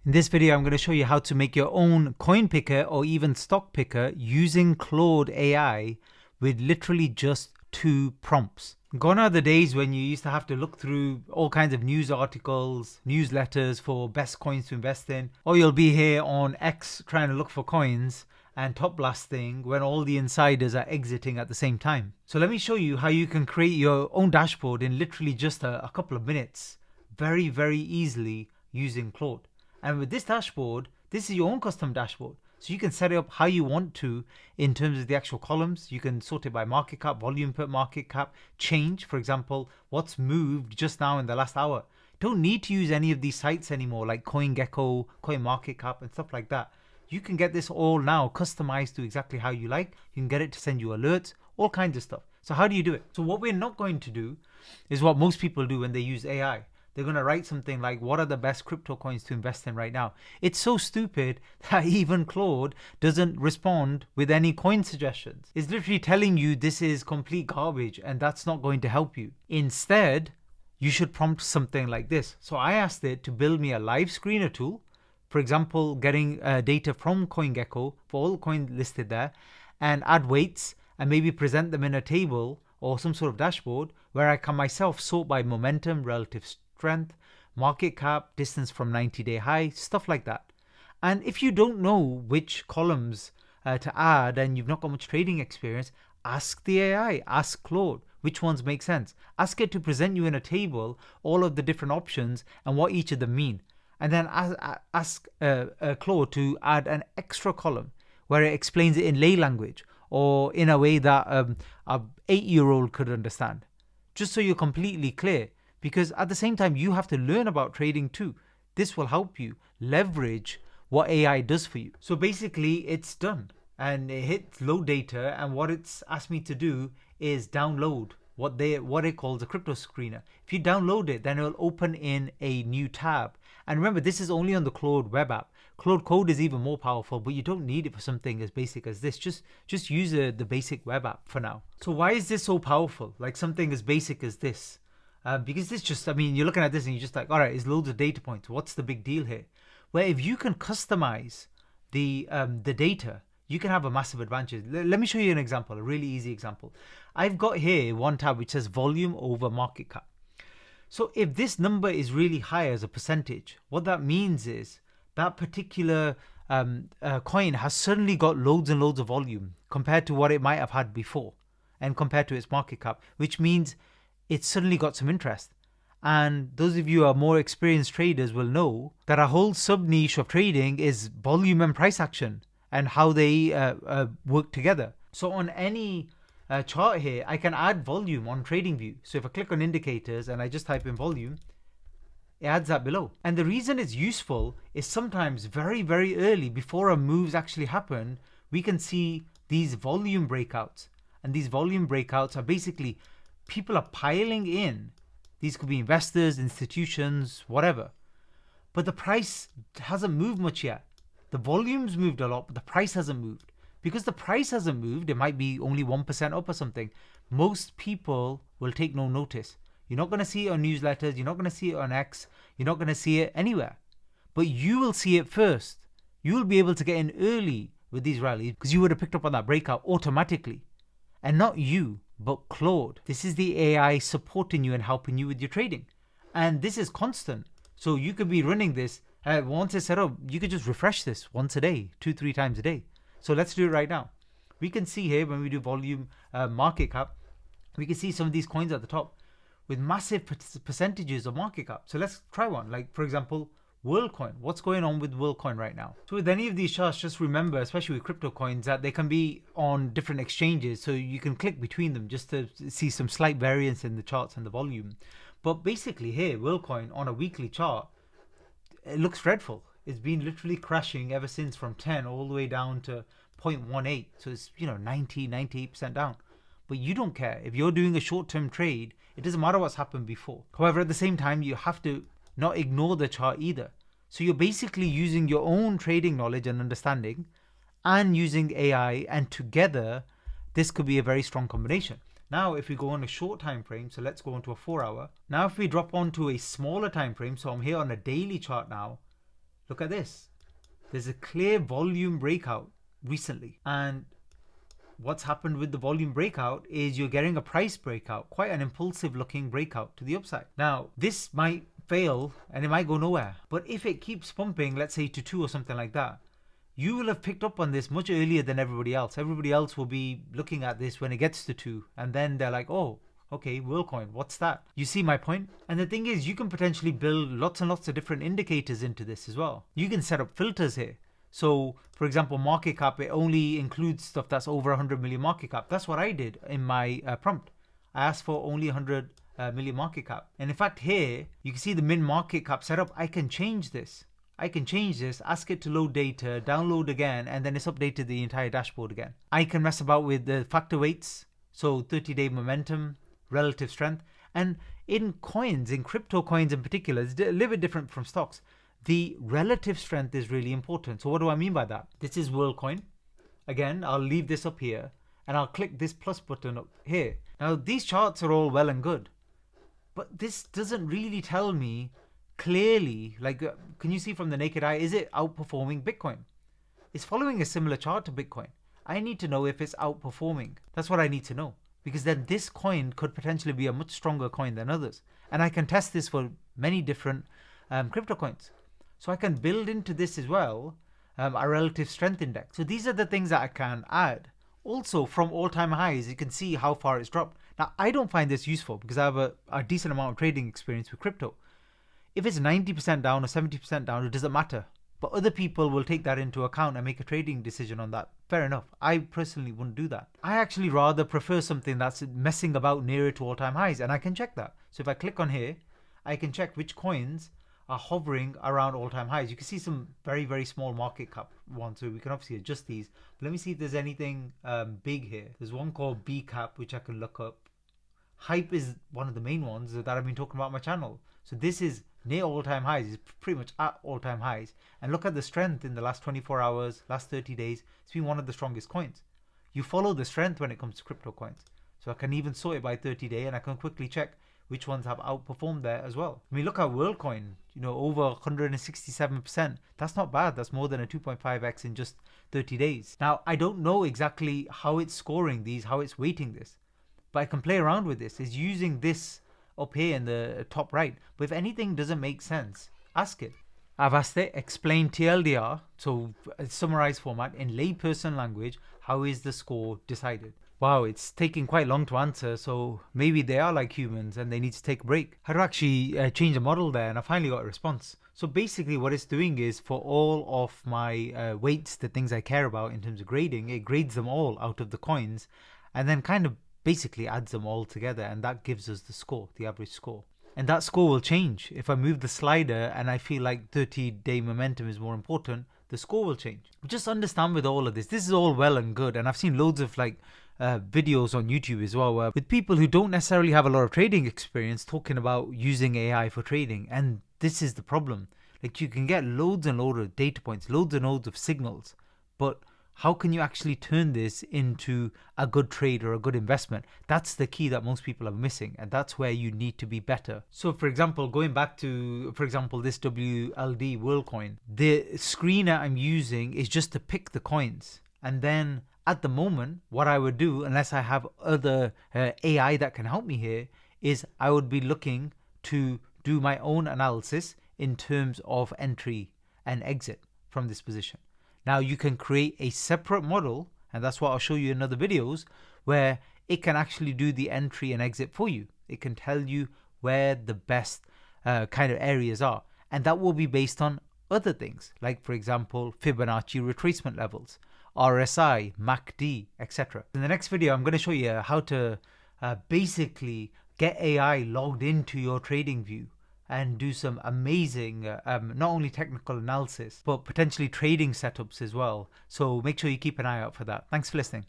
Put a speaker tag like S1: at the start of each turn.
S1: In this video, I'm going to show you how to make your own coin picker or even stock picker using Claude AI with literally just 2 prompts. Gone are the days when you used to have to look through all kinds of news articles, newsletters for best coins to invest in, or you'll be here on X trying to look for coins and top blasting when all the insiders are exiting at the same time. So let me show you how you can create your own dashboard in literally just a couple of minutes, very, very easily using Claude. And with this dashboard, this is your own custom dashboard. So you can set it up how you want to in terms of the actual columns. You can sort it by market cap, volume per market cap, change, for example, what's moved just now in the last hour. Don't need to use any of these sites anymore like CoinGecko, CoinMarketCap and stuff like that. You can get this all now customized to exactly how you like. You can get it to send you alerts, all kinds of stuff. So how do you do it? So what we're not going to do is what most people do when they use AI. They're going to write something like, what are the best crypto coins to invest in right now? It's so stupid that even Claude doesn't respond with any coin suggestions. It's literally telling you this is complete garbage and that's not going to help you. Instead, you should prompt something like this. So I asked it to build me a live screener tool. For example, getting data from CoinGecko for all the coins listed there and add weights and maybe present them in a table or some sort of dashboard where I can myself sort by momentum, relative strength, market cap, distance from 90-day high, stuff like that. And if you don't know which columns to add and you've not got much trading experience, ask the AI, ask Claude, which ones make sense. Ask it to present you in a table all of the different options and what each of them mean. And then ask Claude to add an extra column where it explains it in lay language or in a way that a 8-year-old could understand, just so you're completely clear. Because at the same time, you have to learn about trading too. This will help you leverage what AI does for you. So basically, it's done. And it hits load data. And what it's asked me to do is download what it calls a crypto screener. If you download it, then it will open in a new tab. And remember, this is only on the Claude web app. Claude Code is even more powerful, but you don't need it for something as basic as this. Just use the basic web app for now. So why is this so powerful? Like something as basic as this? Because this just, I mean, you're looking at this and you're just like, all right, it's loads of data points. What's the big deal here? Where if you can customize the data, you can have a massive advantage. Let me show you an example, a really easy example. I've got here one tab which says volume over market cap. So if this number is really high as a percentage, what that means is that particular coin has suddenly got loads and loads of volume compared to what it might have had before and compared to its market cap, which means it's suddenly got some interest. And those of you who are more experienced traders will know that a whole sub niche of trading is volume and price action and how they work together. So on any chart here, I can add volume on TradingView. So if I click on indicators and I just type in volume, it adds that below. And the reason it's useful is sometimes very, very early before our moves actually happen, we can see these volume breakouts. And these volume breakouts are basically people are piling in. These could be investors, institutions, whatever. But the price hasn't moved much yet. The volume's moved a lot, but the price hasn't moved. Because the price hasn't moved, it might be only 1% up or something. Most people will take no notice. You're not going to see it on newsletters. You're not going to see it on X. You're not going to see it anywhere. But you will see it first. You will be able to get in early with these rallies because you would have picked up on that breakout automatically. And not you, but Claude. This is the AI supporting you and helping you with your trading. And this is constant. So you could be running this. Once it's set up, you could just refresh this once a day, 2-3 times a day. So let's do it right now. We can see here when we do volume market cap, we can see some of these coins at the top with massive percentages of market cap. So let's try one. Like for example, WorldCoin. What's going on with WorldCoin right now? So with any of these charts, just remember, especially with crypto coins, that they can be on different exchanges. So you can click between them just to see some slight variance in the charts and the volume. But basically here, WorldCoin on a weekly chart, it looks dreadful. It's been literally crashing ever since from 10 all the way down to 0.18. So it's, 98% down. But you don't care. If you're doing a short-term trade, it doesn't matter what's happened before. However, at the same time, you have to not ignore the chart either. So you're basically using your own trading knowledge and understanding and using AI, and together this could be a very strong combination. Now if we go on a short time frame, so let's go on to a 4 hour. Now if we drop onto a smaller time frame, so I'm here on a daily chart now, look at this. There's a clear volume breakout recently. And what's happened with the volume breakout is you're getting a price breakout, quite an impulsive looking breakout to the upside. Now, this might fail and it might go nowhere. But if it keeps pumping, let's say to 2 or something like that, you will have picked up on this much earlier than everybody else. Everybody else will be looking at this when it gets to 2. And then they're like, oh, okay, WorldCoin, what's that? You see my point? And the thing is, you can potentially build lots and lots of different indicators into this as well. You can set up filters here. So, for example, market cap, it only includes stuff that's over 100 million market cap. That's what I did in my prompt. I asked for only 100 million market cap. And in fact, here, you can see the min market cap setup. I can change this. Ask it to load data, download again, and then it's updated the entire dashboard again. I can mess about with the factor weights. So 30-day momentum, relative strength. And in coins, in crypto coins in particular, it's a little bit different from stocks. The relative strength is really important. So what do I mean by that? This is WorldCoin. Again, I'll leave this up here and I'll click this plus button up here. Now these charts are all well and good, but this doesn't really tell me clearly, like, can you see from the naked eye, is it outperforming Bitcoin? It's following a similar chart to Bitcoin. I need to know if it's outperforming. That's what I need to know, because then this coin could potentially be a much stronger coin than others. And I can test this for many different crypto coins. So I can build into this as well a relative strength index. So these are the things that I can add. Also, from all-time highs, you can see how far it's dropped. Now, I don't find this useful because I have a decent amount of trading experience with crypto. If it's 90% down or 70% down, it doesn't matter. But other people will take that into account and make a trading decision on that. Fair enough. I personally wouldn't do that. I actually rather prefer something that's messing about nearer to all-time highs, and I can check that. So if I click on here, I can check which coins are hovering around all-time highs. You can see some very, very small market cap ones, so we can obviously adjust these. But let me see if there's anything big here. There's one called B cap, which I can look up. Hype is one of the main ones that I've been talking about on my channel. So this is near all-time highs. It's pretty much at all-time highs. And look at the strength in the last 24 hours, last 30 days. It's been one of the strongest coins. You follow the strength when it comes to crypto coins. So I can even sort it by 30-day, and I can quickly check which ones have outperformed there as well. I mean, look at WorldCoin, over 167%. That's not bad. That's more than a 2.5x in just 30 days. Now, I don't know exactly how it's scoring these, how it's weighting this, but I can play around with this. It's using this up here in the top right. But if anything doesn't make sense, ask it. I've asked it, explain TLDR, so summarized format in layperson language, how is the score decided? Wow, it's taking quite long to answer, so maybe they are like humans and they need to take a break. How to actually change the model there, and I finally got a response. So basically what it's doing is, for all of my weights, the things I care about in terms of grading, it grades them all out of the coins and then kind of basically adds them all together, and that gives us the score, the average score. And that score will change. If I move the slider and I feel like 30-day momentum is more important, the score will change. But just understand with all of this is all well and good, and I've seen loads of videos on YouTube as well, with people who don't necessarily have a lot of trading experience talking about using AI for trading. And this is the problem. Like, you can get loads and loads of data points, loads and loads of signals, but how can you actually turn this into a good trade or a good investment? That's the key that most people are missing, and that's where you need to be better. So for example, going back to, this WLD WorldCoin, the screener I'm using is just to pick the coins. And then at the moment, what I would do, unless I have other AI that can help me here, is I would be looking to do my own analysis in terms of entry and exit from this position. Now you can create a separate model, and that's what I'll show you in other videos, where it can actually do the entry and exit for you. It can tell you where the best kind of areas are, and that will be based on other things, like for example Fibonacci retracement levels, RSI, MACD, etc. In the next video, I'm going to show you how to basically get AI logged into your trading view and do some amazing, not only technical analysis, but potentially trading setups as well. So make sure you keep an eye out for that. Thanks for listening.